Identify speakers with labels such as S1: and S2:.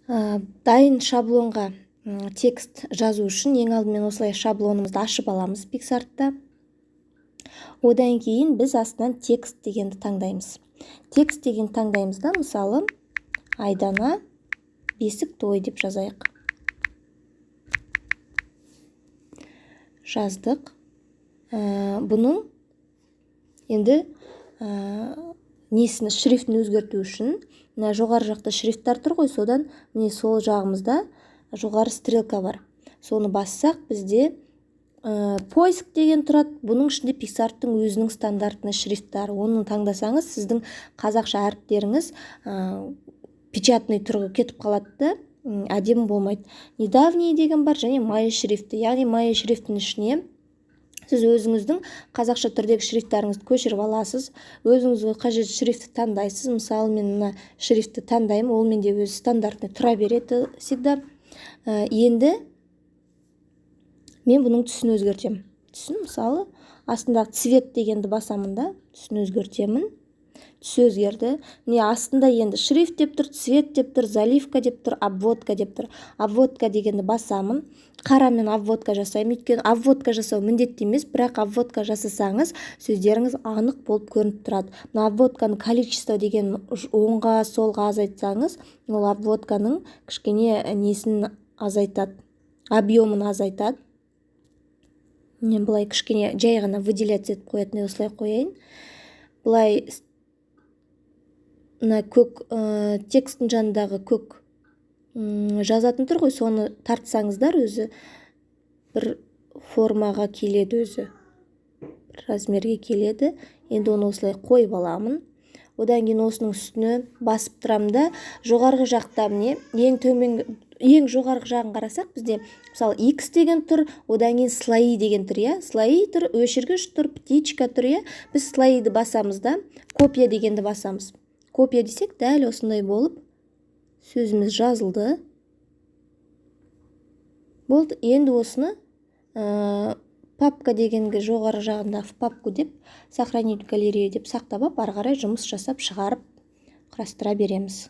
S1: Дайын шаблонға текст жазу үшін ең алдымен осылай шаблонымызды ашып аламыз PicsArt'та. Одан кейін біз астынан текст дегенді таңдаймыз. Текст деген таңдаймызда, мысалы, Айдана бесік той деп жазайық. Жаздық. Бұның енді несіні, шрифтін өзгерту үшін жоғары жақта шрифттар тұр ғой, содан міне сол жағымызда жоғары стрелка бар. Соны бассақ, бізде поиск деген тұрады. Бұның ішінде PicsArt'тың өзінің стандартны шрифттары. Оны таңдасаңыз, сіздің қазақша әріптеріңіз печатный түрге кетіп қалады да, әдемі болмайды. Недавний деген бар, және майя шрифті. Яғни майя шрифтің ішіне сіз өзіңіздің қазақша түрдегі шрифттарыңызды көшіріп аласыз. Өзіңізге қажет шрифтті таңдайсыз. Мысалы, мен мына шрифтті таңдаймын, ол менде өз стандартный тұра береді всегда. Енді мен бұның түсін өзгертемін. Түсін, мысалы, астындағы цвет дегенді басамын да, түсін өзгертемін. Түсі өзгерді. Не астында енді шрифт деп тұр, цвет деп тұр, заливка деп тұр, обводка деп тұр. Обводка дегенді басамын. Қарамен обводка жасаймын. Өйткені обводка жасау міндетті емес, бірақ обводка жасасаңыз, сөздеріңіз анық болып көрініп тұрады. Мына обводканың количество деген оңға, солға азайтсаңыз, ол обводканың кішкене несін азайтады, объемын азайтады. Мен бұлай кішкене жай ғана выделяться етіп қоятын, осылай қояйын. Бұлай көк текстің жанындағы көк жазатын тұр ғой, соны тартсаңыздар, өзі бір формаға келеді, өзі бір размерге келеді. Енді оны осылай қойып аламын. Одан кейін осының үстіне басып тұрамын да, жоғарғы жақта міне ең жоғарғы жағын қарасақ, бізде мысалы X деген тұр, одан кейін слои деген тұр, иә. Слои тұр, өшіргіш тұр, птичка тұр, иә. Біз слоиды басамыз да, копия дегенді басамыз. Копия десек, дәл осындай болып сөзіміз жазылды. Болды. Енді осыны папка дегенге жоғары жағында в папку деп, сохранить в галерею деп сақтап, ары қарай жұмыс жасап шығарып құрастыра береміз.